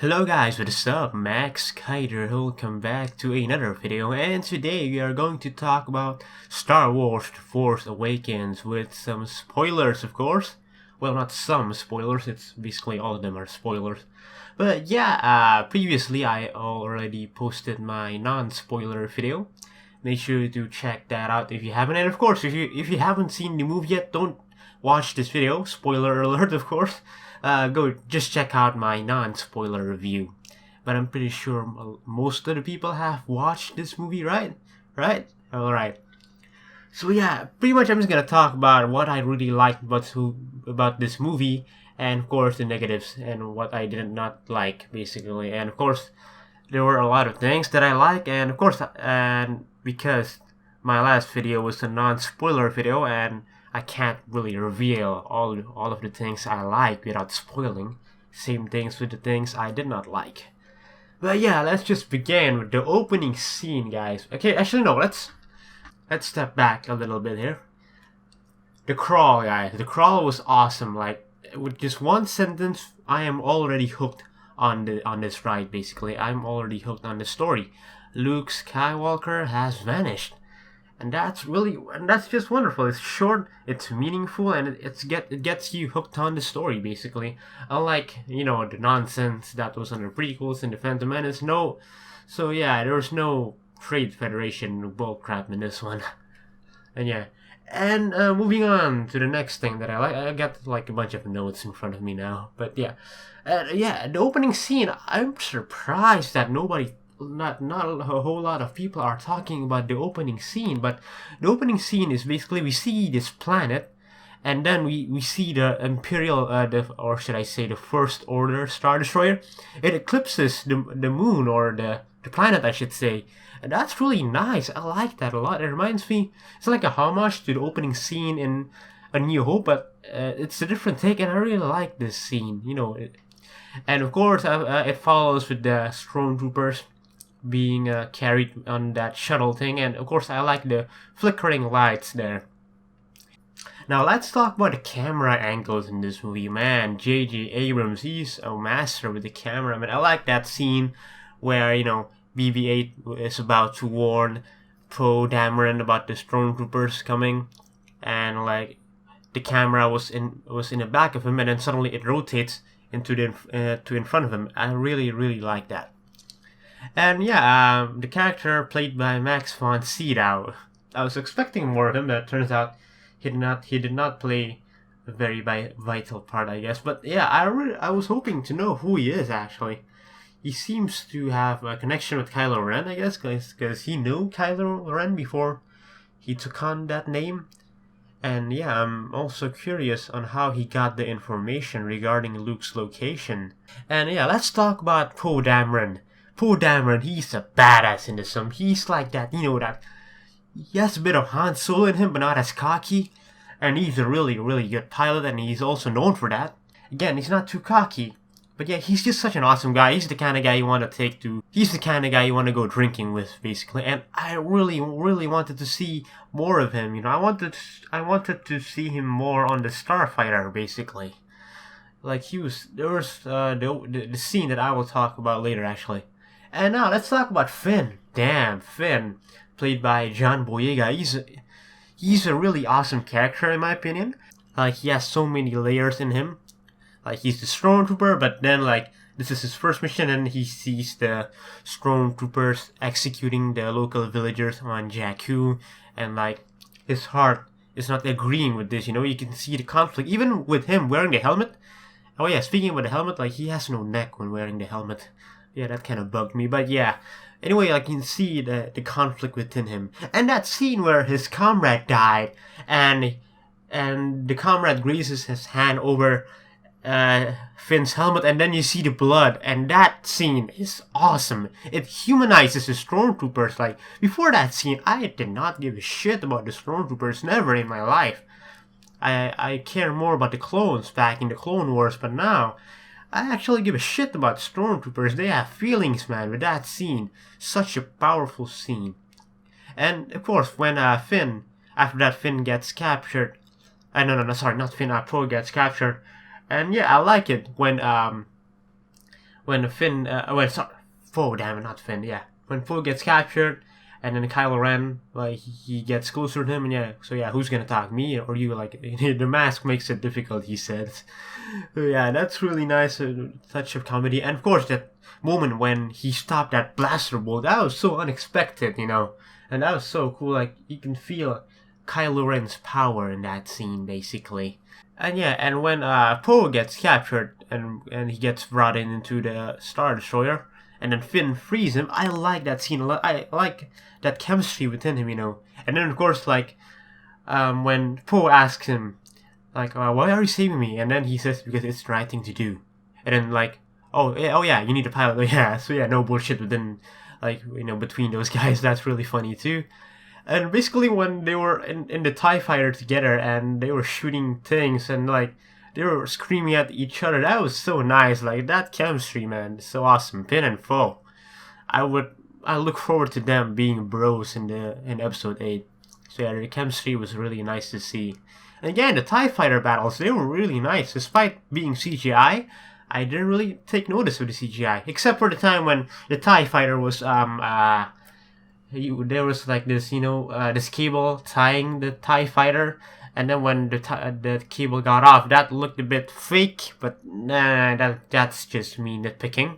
Hello guys, what's up? MaxKydra, welcome back to another video, and today we are going to talk about Star Wars The Force Awakens with some spoilers, of course. Well, not some spoilers, it's basically all of them are spoilers. But yeah, previously I already posted my non-spoiler video. Make sure to check that out if you haven't, and of course, if you haven't seen the movie yet, don't watch this video. Spoiler alert, of course. Go just check out my non-spoiler review. But I'm pretty sure most of the people have watched this movie, right? Right? Alright. So yeah, pretty much I'm just gonna talk about what I really liked about this movie, and of course the negatives and what I did not like, basically. And of course, there were a lot of things that I like, and of course, and because my last video was a non-spoiler video, and I can't really reveal all of the things I like without spoiling. Same things with the things I did not like. But yeah, let's just begin with the opening scene, guys. Okay, actually no, let's step back a little bit here. The crawl, guys. The crawl was awesome. Like, with just one sentence, I am already hooked on this ride, basically. I'm already hooked on the story. Luke Skywalker has vanished. And that's just wonderful. It's short, it's meaningful, and it gets you hooked on the story, basically. Unlike, the nonsense that was on the prequels and the Phantom Menace. So yeah, there was no Trade Federation bullcrap in this one. And yeah. And moving on to the next thing that I like. I got like a bunch of notes in front of me now. But yeah. The opening scene, I'm surprised that not a whole lot of people are talking about the opening scene, but the opening scene is basically we see this planet, and then we see the Imperial, or should I say the First Order Star Destroyer. It eclipses the moon, or the planet, I should say, and that's really nice. I like that a lot. It reminds me, it's like a homage to the opening scene in A New Hope, but it's a different take, and I really like this scene. And of course, it follows with the stormtroopers being carried on that shuttle thing, and of course I like the flickering lights there. Now let's talk about the camera angles in this movie. Man, J.J. Abrams, he's a master with the camera. I mean, I like that scene where BB-8 is about to warn Poe Dameron about the stormtroopers coming, and like the camera was in the back of him, and then suddenly it rotates into to in front of him. I really like that. And yeah, the character played by Max von Sydow. I was expecting more of him, but it turns out he did not play a very vital part, I guess. But yeah, I was hoping to know who he is, actually. He seems to have a connection with Kylo Ren, I guess, because he knew Kylo Ren before he took on that name. And yeah, I'm also curious on how he got the information regarding Luke's location. And yeah, let's talk about Poe Dameron. Poe Dameron, he's a badass in this film. He's like that, that he has a bit of Han Solo in him, but not as cocky. And he's a really good pilot, and he's also known for that. Again, he's not too cocky, but yeah, he's just such an awesome guy. He's the kind of guy you want to he's the kind of guy you want to go drinking with, basically. And I really wanted to see more of him. I wanted to see him more on the Starfighter, basically. Like there was the scene that I will talk about later, actually. And now let's talk about Finn. Damn, Finn, played by John Boyega. He's a really awesome character, in my opinion. Like, he has so many layers in him. Like, he's the stormtrooper, but then like this is his first mission, and he sees the stormtroopers executing the local villagers on Jakku, and like his heart is not agreeing with this. You can see the conflict even with him wearing the helmet. Oh yeah, speaking about the helmet, like he has no neck when wearing the helmet. Yeah, that kind of bugged me, but yeah. Anyway, like you can see the conflict within him, and that scene where his comrade died, and the comrade grazes his hand over Finn's helmet, and then you see the blood, and that scene is awesome. It humanizes the stormtroopers. Like, before that scene, I did not give a shit about the stormtroopers, never in my life. I care more about the clones back in the Clone Wars, but now I actually give a shit about stormtroopers. They have feelings, man, with that scene. Such a powerful scene. And of course, when after that Finn gets captured, Poe gets captured. And yeah, I like it when when Finn, sorry, Poe, damn it, not Finn, yeah. When Poe gets captured, and then Kylo Ren, like, he gets closer to him, and yeah, so yeah, who's gonna talk, me or you? Like, the mask makes it difficult, he says. So yeah, that's really nice, a touch of comedy, and of course, that moment when he stopped that blaster bolt, that was so unexpected, you know, and that was so cool, like, you can feel Kylo Ren's power in that scene, basically. And yeah, and when Poe gets captured and he gets brought into the Star Destroyer, and then Finn frees him, I like that scene a lot. I like that chemistry within him, you know. And then of course, like, when Poe asks him, like, why are you saving me? And then he says, because it's the right thing to do. And then like, oh yeah, you need a pilot. Oh, yeah, so yeah, no bullshit within, like, you know, between those guys. That's really funny too. And basically when they were in the TIE fighter together and they were shooting things and like they were screaming at each other, that was so nice. Like, that chemistry, man, so awesome. Finn and Poe, I look forward to them being bros in episode 8. So yeah, the chemistry was really nice to see. And again, the TIE fighter battles, they were really nice. Despite being CGI, I didn't really take notice of the CGI, except for the time when the TIE fighter was there was like this, you know, this cable tying the TIE fighter, and then when the cable got off, that looked a bit fake, but nah, that's just me nitpicking.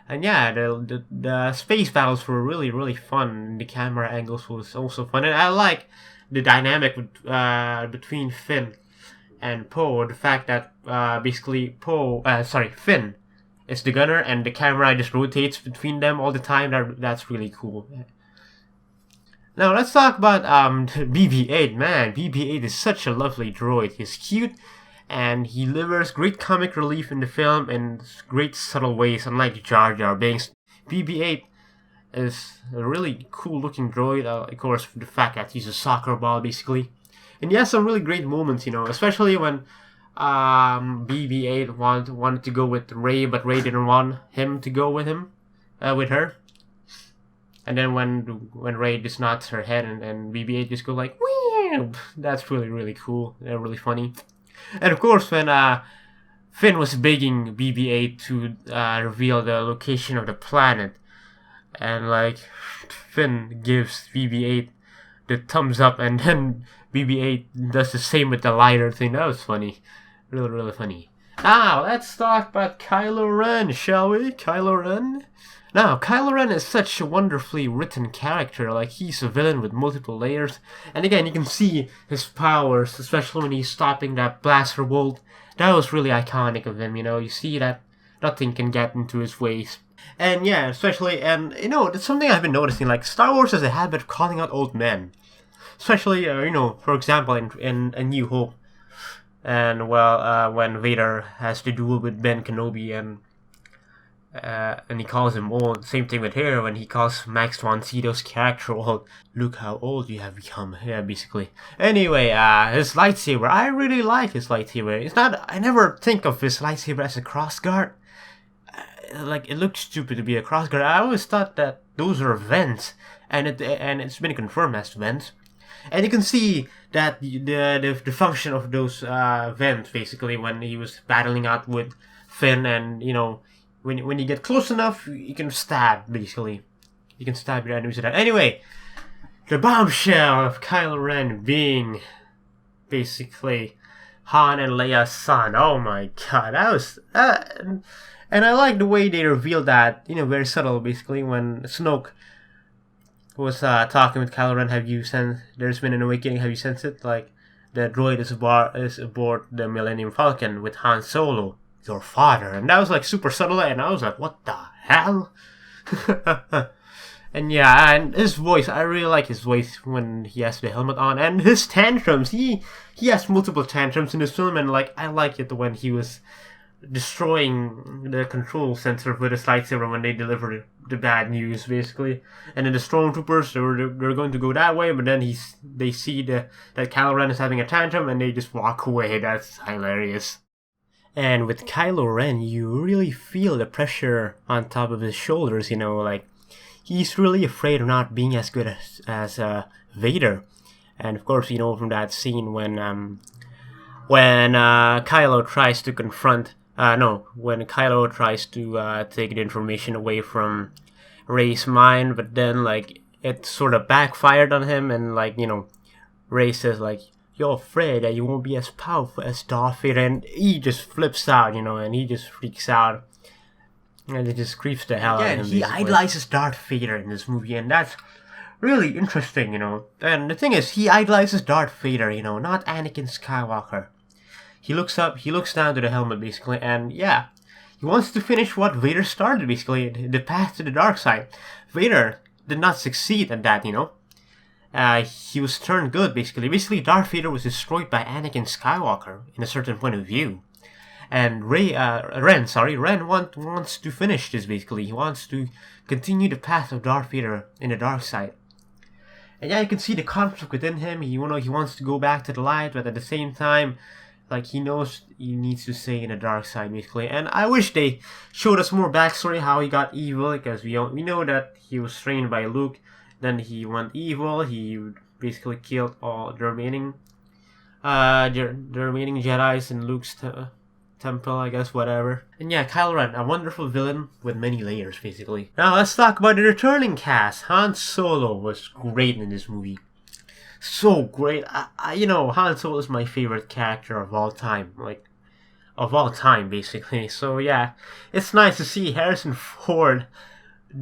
And yeah, the space battles were really, really fun. The camera angles was also fun, and I like the dynamic between Finn and Poe. The fact that basically Finn is the gunner, and the camera just rotates between them all the time. That's really cool. Now let's talk about BB-8. Man, BB-8 is such a lovely droid. He's cute, and he delivers great comic relief in the film in great subtle ways, unlike Jar Jar Binks. BB-8 is a really cool looking droid, of course, for the fact that he's a soccer ball, basically. And he has some really great moments, you know, especially when BB-8 wanted to go with Rey, but Rey didn't want him to go with her. And then when Rey just nods her head and BB-8 just go like, wee! That's really, really cool. Really funny. And of course, when Finn was begging BB-8 to reveal the location of the planet, and like Finn gives BB-8 the thumbs up, and then BB-8 does the same with the lighter thing. That was funny. Really, really funny. Now, let's talk about Kylo Ren, shall we? Kylo Ren? Now, Kylo Ren is such a wonderfully written character. Like, he's a villain with multiple layers. And again, you can see his powers, especially when he's stopping that blaster bolt. That was really iconic of him, you know. You see that nothing can get into his ways. And yeah, especially, and you know, that's something I've been noticing. Like, Star Wars has a habit of calling out old men. Especially, you know, for example, in A New Hope. And, well, when Vader has to duel with Ben Kenobi and he calls him old. Same thing with here when he calls Max von Sydow's character old. Look how old you have become. Yeah, basically. Anyway, his lightsaber. I really like his lightsaber. It's not. I never think of his lightsaber as a crossguard. Like, it looks stupid to be a crossguard. I always thought that those are vents, and it's been confirmed as vents. And you can see that the function of those vents basically when he was battling out with Finn, and you know. When you get close enough, you can stab, basically. You can stab your enemies with that. Anyway, the bombshell of Kylo Ren being, basically, Han and Leia's son. Oh my god, that was... and I like the way they revealed that, you know, very subtle, basically, when Snoke was talking with Kylo Ren. Have you sensed... There's been an awakening, have you sensed it? Like, the droid is aboard the Millennium Falcon with Han Solo. Your father. And that was like super subtle, and I was like, what the hell? And yeah, and his voice, I really like his voice when he has the helmet on, and his tantrums. He has multiple tantrums in this film, and like I like it when he was destroying the control center with his lightsaber when they delivered the bad news, basically. And then the stormtroopers, they're going to go that way, but then they see that Kylo Ren is having a tantrum, and they just walk away. That's hilarious. And with Kylo Ren, you really feel the pressure on top of his shoulders, you know, like, he's really afraid of not being as good as Vader. And of course, you know, from that scene when Kylo tries to confront No, when Kylo tries to take the information away from Rey's mind, but then like it sort of backfired on him, and like Rey says like, "You're afraid that you won't be as powerful as Darth Vader," and he just flips out, and he just freaks out, and it just creeps the hell out of him. He idolizes Darth Vader in this movie, and that's really interesting, And the thing is, he idolizes Darth Vader, not Anakin Skywalker. He looks down to the helmet, basically, and yeah, he wants to finish what Vader started, basically, the path to the dark side. Vader did not succeed at that, he was turned good, basically. Basically, Darth Vader was destroyed by Anakin Skywalker, in a certain point of view. And Ren wants to finish this, basically. He wants to continue the path of Darth Vader in the dark side. And yeah, you can see the conflict within him. He wants to go back to the light, but at the same time, like, he knows he needs to stay in the dark side, basically. And I wish they showed us more backstory, how he got evil, because we know that he was trained by Luke, then he went evil, he basically killed all the remaining Jedis in Luke's temple, I guess, whatever. And yeah, Kylo Ren, a wonderful villain with many layers, basically. Now let's talk about the returning cast. Han Solo was great in this movie. So great. Han Solo is my favorite character of all time. Basically. So yeah, it's nice to see Harrison Ford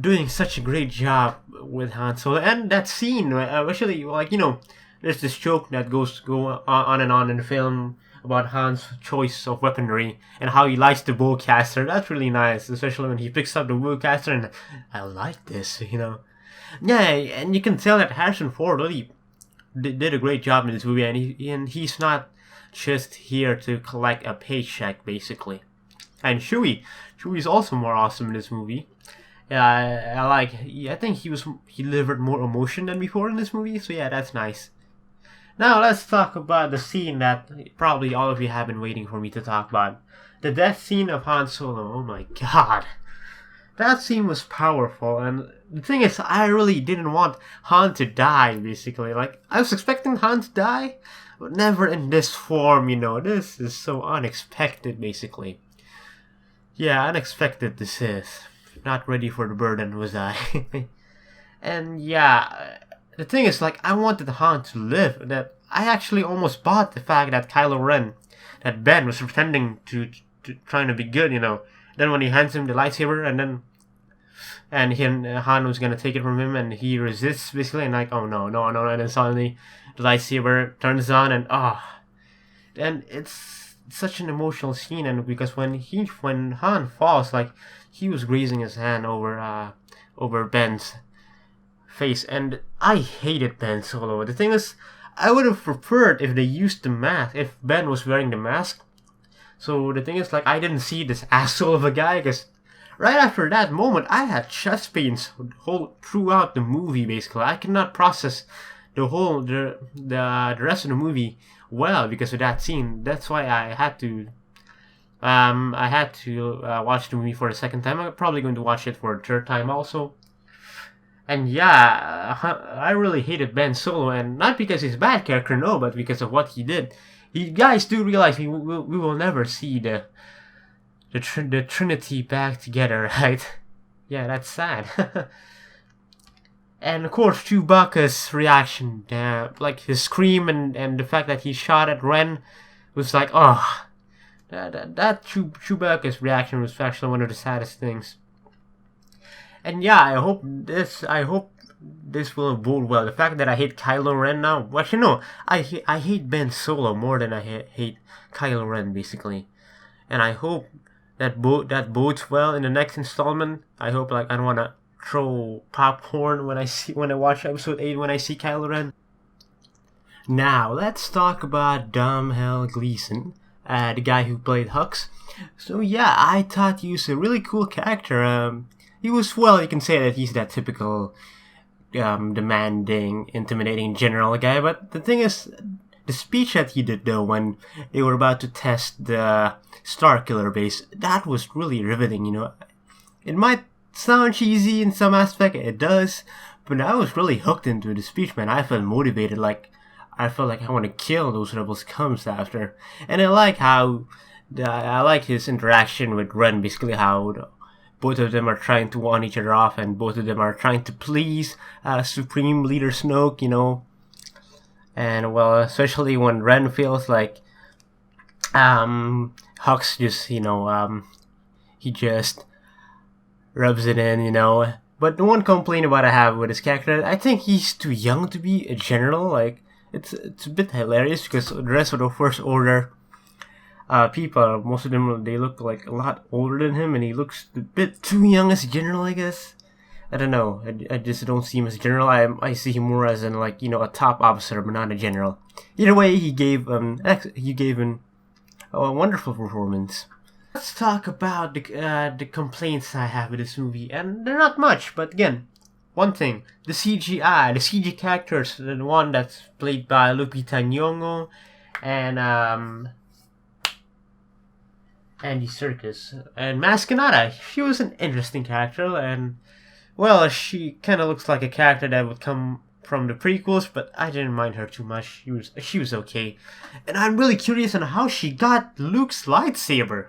doing such a great job with Han Solo. And that scene, especially, there's this joke that goes on and on in the film about Han's choice of weaponry and how he likes the bowcaster. That's really nice, especially when he picks up the bowcaster and, I like this, Yeah, and you can tell that Harrison Ford really did a great job in this movie, and he's not just here to collect a paycheck, basically. And Chewie's also more awesome in this movie. Yeah, I think he delivered more emotion than before in this movie, so yeah, that's nice. Now let's talk about the scene that probably all of you have been waiting for me to talk about. The death scene of Han Solo. Oh my god. That scene was powerful, and the thing is, I really didn't want Han to die, basically. Like, I was expecting Han to die, but never in this form, This is so unexpected, basically. Yeah, unexpected this is. Not ready for the burden, was I? And yeah, the thing is, like, I wanted Han to live. That I actually almost bought the fact that Kylo Ren, that Ben was pretending to trying to be good, Then when he hands him the lightsaber, and Han was gonna take it from him, and he resists, basically, and like, oh no, and then suddenly the lightsaber turns on, and it's such an emotional scene, and because when Han falls, like, he was grazing his hand over Ben's face, and I hated Ben Solo. The thing is, I would have preferred if they used the mask, if Ben was wearing the mask. So the thing is, like, I didn't see this asshole of a guy, because right after that moment, I had chest pains throughout the movie, basically. I could not process the rest of the movie well because of that scene. That's why I had to watch the movie for the second time. I'm probably going to watch it for a third time also. And yeah, I really hated Ben Solo, and not because he's a bad character, no, but because of what he did. You guys do realize we will never see the Trinity back together, right? Yeah, that's sad. And of course, Chewbacca's reaction, like his scream and the fact that he shot at Ren was like, oh, that Chewbacca's reaction was actually one of the saddest things. And yeah, I hope this will bode well. The fact that I hate Kylo Ren now, actually no, I hate Ben Solo more than I hate Kylo Ren, basically. And I hope that bodes well in the next installment. I hope, like, I don't wanna throw popcorn when I watch episode 8 when I see Kylo Ren. Now let's talk about Domhnall Gleeson, the guy who played Hux. So yeah, I thought he was a really cool character. He was, well, you can say that he's that typical demanding, intimidating general guy, but the thing is, the speech that he did, though, when they were about to test the Starkiller base, that was really riveting, It might sound cheesy in some aspect, it does, but I was really hooked into the speech, man. I felt motivated, I felt like I want to kill those rebel scums after. And I like how I like his interaction with Ren, basically how both of them are trying to warn each other off, and both of them are trying to please Supreme Leader Snoke, you know. And well, especially when Ren feels like Hux just, you know, he just rubs it in, you know. But the one complaint about I have with his character, I think he's too young to be a general. Like, it's a bit hilarious because the rest of the First Order people, most of them, they look like a lot older than him, and he looks a bit too young as a general, I guess. I don't know. I just don't see him as a general. I see him more as in, like, you know, a top officer, but not a general. Either way, he gave him a wonderful performance. Let's talk about the complaints I have with this movie, and they're not much. But again, one thing: the CG characters, the one that's played by Lupita Nyong'o, and Andy Serkis, and MaxKydra. She was an interesting character, and well, she kind of looks like a character that would come from the prequels, but I didn't mind her too much. She was okay, and I'm really curious on how she got Luke's lightsaber.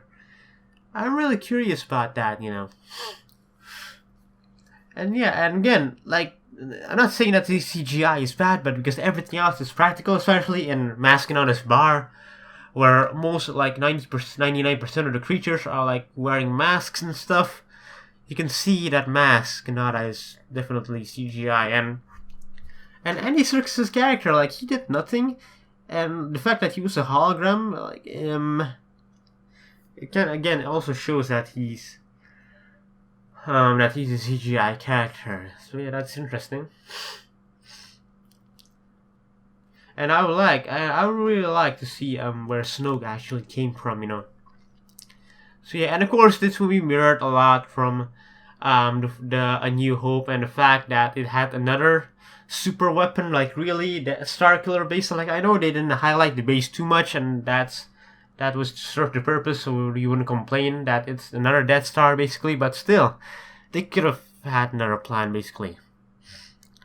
I'm really curious about that, you know. And yeah, and again, like, I'm not saying that the CGI is bad, but because everything else is practical, especially in MaxKydra's bar, where most, like, 99% of the creatures are, like, wearing masks and stuff. You can see that MaxKydra is definitely CGI, and Andy Serkis' character, like, he did nothing, and the fact that he was a hologram, like, it also shows that he's a CGI character. So yeah, that's interesting. And I would really like to see where Snoke actually came from, you know. So yeah, and of course this movie mirrored a lot from the A New Hope, and the fact that it had another super weapon, like really the Starkiller base. Like, I know they didn't highlight the base too much, and that was to serve the purpose, so you wouldn't complain that it's another Death Star basically, but still, they could have had another plan basically.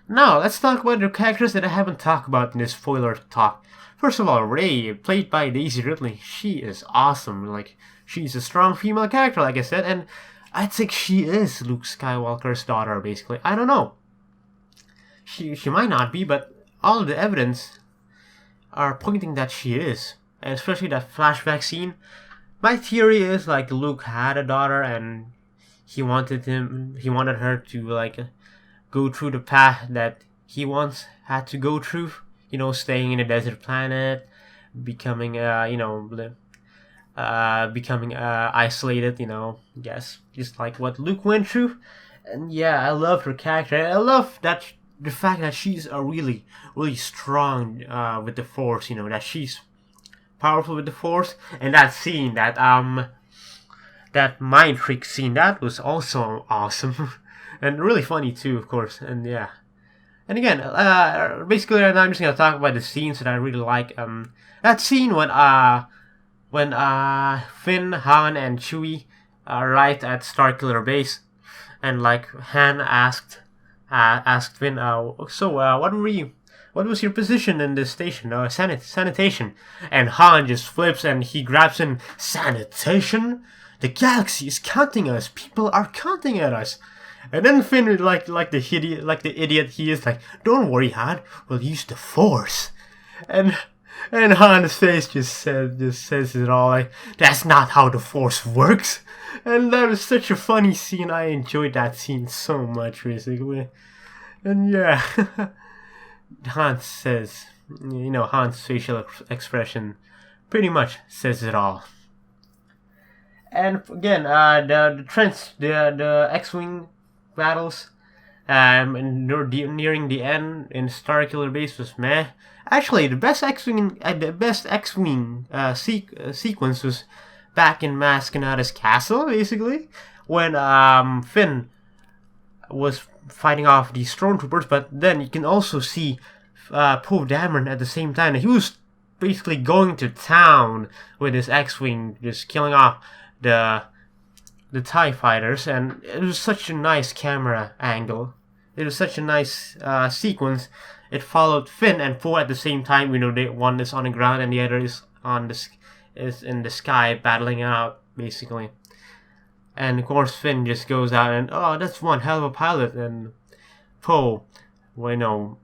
Now, let's talk about the characters that I haven't talked about in this spoiler talk. First of all, Rey, played by Daisy Ridley, she is awesome. Like, she's a strong female character, like I said, and I think she is Luke Skywalker's daughter, basically. I don't know. She might not be, but all the evidence are pointing that she is. And especially that flashback scene. My theory is, like, Luke had a daughter, and he wanted her to, like, go through the path that he once had to go through. You know, staying in a desert planet, becoming isolated, you know, yes, just like what Luke went through. And yeah, I love her character. I love that the fact that she's a really, really strong with the Force, you know, that she's powerful with the Force. And that scene, that mind trick scene, that was also awesome. And really funny too, of course. And yeah. And again, basically right now I'm just gonna talk about the scenes that I really like. That scene when Finn, Han, and Chewie arrived at Starkiller Base, and like Han asked Finn, what was your position in this station? Sanitation. And Han just flips and he grabs in, sanitation? The galaxy is counting us. People are counting at us. And then Finn, like the idiot he is, like, don't worry, Han, we'll use the Force. And Han's face just says it all, like, that's not how the Force works. And that was such a funny scene. I enjoyed that scene so much, basically. And yeah, Hans says, you know, Han's facial expression pretty much says it all. And again, the X-Wing battles, nearing the end in Starkiller Base was meh. Actually, the best X-Wing sequence was back in MaxKydra's castle, basically, when Finn was fighting off the stormtroopers. But then you can also see Poe Dameron at the same time. He was basically going to town with his X-Wing, just killing off the TIE fighters, and it was such a nice camera angle. It was such a nice sequence. It followed Finn and Poe at the same time. You know, one is on the ground and the other is is in the sky battling out, basically. And of course Finn just goes out and, oh, that's one hell of a pilot. And Poe, well, you know,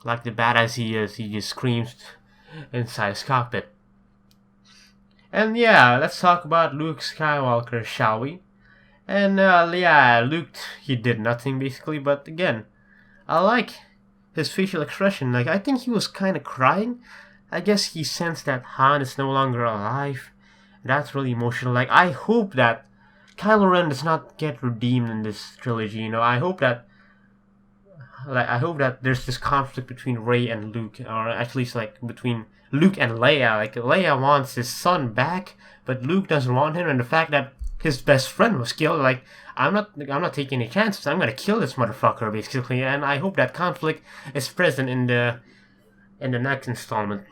like the badass he is, he just screams inside his cockpit. And yeah, let's talk about Luke Skywalker, shall we? And yeah, Luke, he did nothing basically, but again, I like his facial expression. Like, I think he was kind of crying. I guess he sensed that Han is no longer alive. That's really emotional. Like, I hope that Kylo Ren does not get redeemed in this trilogy. You know, I hope that there's this conflict between Rey and Luke, or at least like between Luke and Leia. Like, Leia wants his son back, but Luke doesn't want him, and the fact that his best friend was killed, like, I'm not taking any chances. I'm gonna kill this motherfucker, basically. And I hope that conflict is present in the next installment.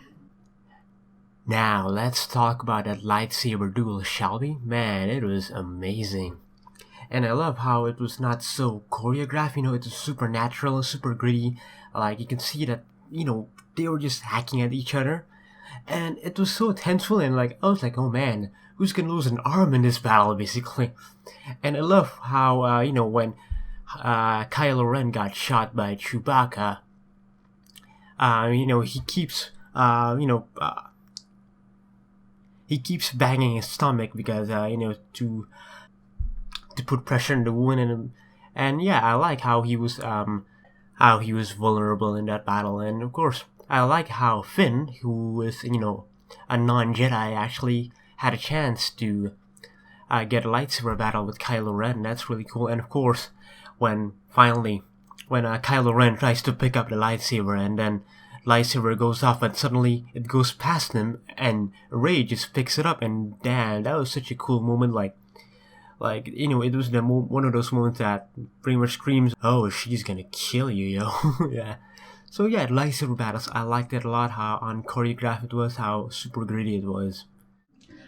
Now let's talk about that lightsaber duel, shall we? Man, it was amazing. And I love how it was not so choreographed, you know, it was super natural, super gritty. Like, you can see that, you know, they were just hacking at each other. And it was so tenseful, and like, I was like, oh man, who's gonna lose an arm in this battle, basically? And I love how, you know, when Kylo Ren got shot by Chewbacca, you know, he keeps banging his stomach because, you know, to put pressure in the wound, and yeah, I like how he was vulnerable in that battle. And of course, I like how Finn, who is, you know, a non-Jedi, actually had a chance to get a lightsaber battle with Kylo Ren. That's really cool. And of course, when Kylo Ren tries to pick up the lightsaber, and then lightsaber goes off, but suddenly it goes past him, and Rey just picks it up, and damn, that was such a cool moment. Like, you know, it was one of those moments that pretty much screams, oh, she's gonna kill you, yo. Yeah. So yeah, lightsaber battles, I liked it a lot, how unchoreographed it was, how super gritty it was.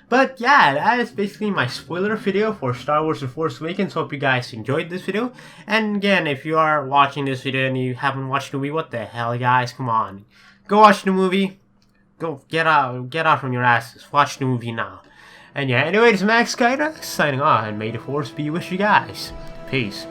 But yeah, that is basically my spoiler video for Star Wars The Force Awakens. Hope you guys enjoyed this video. And again, if you are watching this video and you haven't watched the movie, what the hell, guys? Come on. Go watch the movie. Go get out from your asses. Watch the movie now. And yeah, anyways, MaxKydra signing off, and may the Force be with you guys. Peace.